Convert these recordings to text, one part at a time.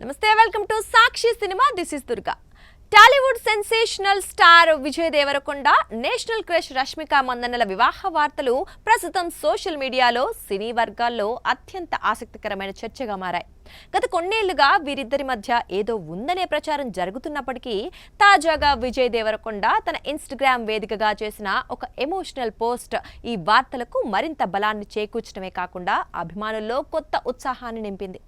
నమస్తే welcome to Sakshi cinema this is Durga Tollywood sensational star Vijay Devarakonda national crush Rashmika మందన్నల వివాహ వార్తలు ప్రస్తుతం సోషల్ మీడియాలో సినీ వర్గాల్లో అత్యంత ఆసక్తికరమైన చర్చగా మారాయి. గత కొన్నేళ్లుగా వీరిద్దరి మధ్య ఏదో ఉందనే ప్రచారం జరుగుతున్నప్పటికీ తాజాగా విజయ్ దేవరకొండ తన ఇన్స్టాగ్రామ్ వేదికగా చేసిన ఒక ఎమోషనల్ పోస్ట్ ఈ వార్తలకు మరింత బలాన్ని చేకూర్చడమే కాకుండా అభిమానుల్లో కొత్త ఉత్సాహాన్ని నింపింది.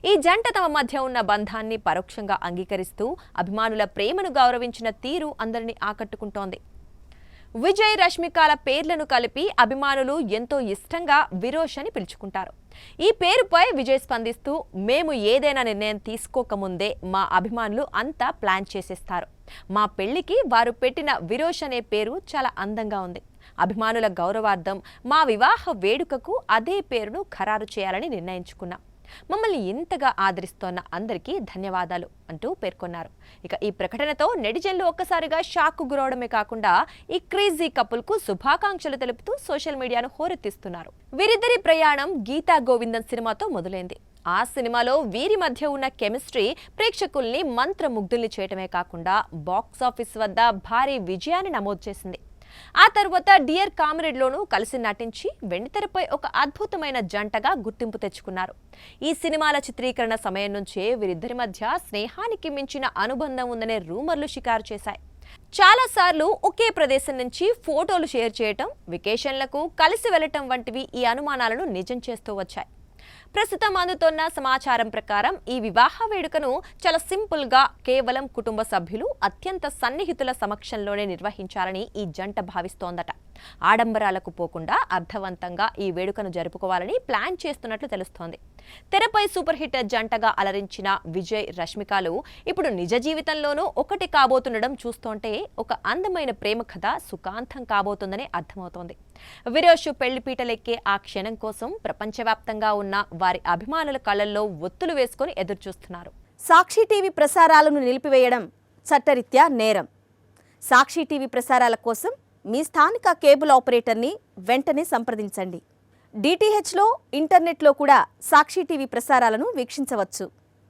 ఈ జంట తమ మధ్య ఉన్న బంధాన్ని పరోక్షంగా అంగీకరిస్తూ అభిమానుల ప్రేమను గౌరవించిన తీరు అందరినీ ఆకట్టుకుంటోంది. విజయ్ రష్మికల పేర్లను కలిపి అభిమానులు ఎంతో ఇష్టంగా విరోష్ అని పిలుచుకుంటారు. ఈ పేరుపై విజయ్ స్పందిస్తూ, మేము ఏదైనా నిర్ణయం తీసుకోకముందే మా అభిమానులు అంతా ప్లాన్ చేసేస్తారు. మా పెళ్లికి వారు పెట్టిన విరోష్ అనే పేరు చాలా అందంగా ఉంది. అభిమానుల గౌరవార్థం మా వివాహ వేడుకకు అదే పేరును ఖరారు చేయాలని నిర్ణయించుకున్నాం. మమ్మల్ని ఇంతగా ఆదరిస్తోన్న అందరికీ ధన్యవాదాలు అంటూ పేర్కొన్నారు. ఇక ఈ ప్రకటనతో నెటిజన్లు ఒక్కసారిగా షాక్ గురవడమే కాకుండా ఈ క్రేజీ కపుల్ కు శుభాకాంక్షలు తెలుపుతూ సోషల్ మీడియాను హోరెత్తిస్తున్నారు. వీరిద్దరి ప్రయాణం గీతా గోవిందం సినిమాతో మొదలైంది. ఆ సినిమాలో వీరి మధ్య ఉన్న కెమిస్ట్రీ ప్రేక్షకుల్ని మంత్రముగ్ధుల్ని చేయటమే కాకుండా బాక్సాఫీస్ వద్ద భారీ విజయాన్ని నమోదు చేసింది. ఆ తర్వాత డియర్ కామ్రేడ్లోనూ కలిసి నటించి వెండితెరపై ఒక అద్భుతమైన జంటగా గుర్తింపు తెచ్చుకున్నారు. ఈ సినిమాల చిత్రీకరణ సమయం నుంచే వీరిద్దరి మధ్య స్నేహానికి మించిన అనుబంధం ఉందనే రూమర్లు షికారు చేశాయి. చాలాసార్లు ఒకే ప్రదేశం నుంచి ఫోటోలు షేర్ చేయటం, వెకేషన్లకు కలిసి వెళ్లటం వంటివి ఈ అనుమానాలను నిజం చేస్తూ వచ్చాయి. ప్రస్తుతం అందుతున్న సమాచారం ప్రకారం ఈ వివాహ వేడుకను చాలా సింపుల్ గా కేవలం కుటుంబ సభ్యులు, అత్యంత సన్నిహితుల సమక్షంలోనే నిర్వహించాలని ఈ జంట భావిస్తోందట. ఆడంబరాలకు పోకుండా అర్థవంతంగా ఈ వేడుకను జరుపుకోవాలని ప్లాన్ చేస్తున్నట్లు తెలుస్తోంది. తెరపై సూపర్ హిట్ జంటగా అలరించిన విజయ్ రష్మికలు ఇప్పుడు నిజ జీవితంలోనూ ఒకటి కాబోతుండడం చూస్తుంటే ఒక అందమైన ప్రేమ కథ సుఖాంతం కాబోతుందని అర్థమవుతోంది. విరోష్ పెళ్లిపీటలెక్కే ఆ క్షణం కోసం ప్రపంచవ్యాప్తంగా ఉన్న వారి అభిమానుల కళ్లల్లో ఒత్తులు వేసుకుని ఎదురుచూస్తున్నారు. సాక్షి టీవీ ప్రసారాలను నిలిపివేయడం చట్టరీత్యా నేరం. సాక్షి టీవీ ప్రసారాల కోసం మీ స్థానిక కేబుల్ ఆపరేటర్ని వెంటనే సంప్రదించండి. డిటిహెచ్లో, ఇంటర్నెట్లో కూడా సాక్షి టీవీ ప్రసారాలను వీక్షించవచ్చు.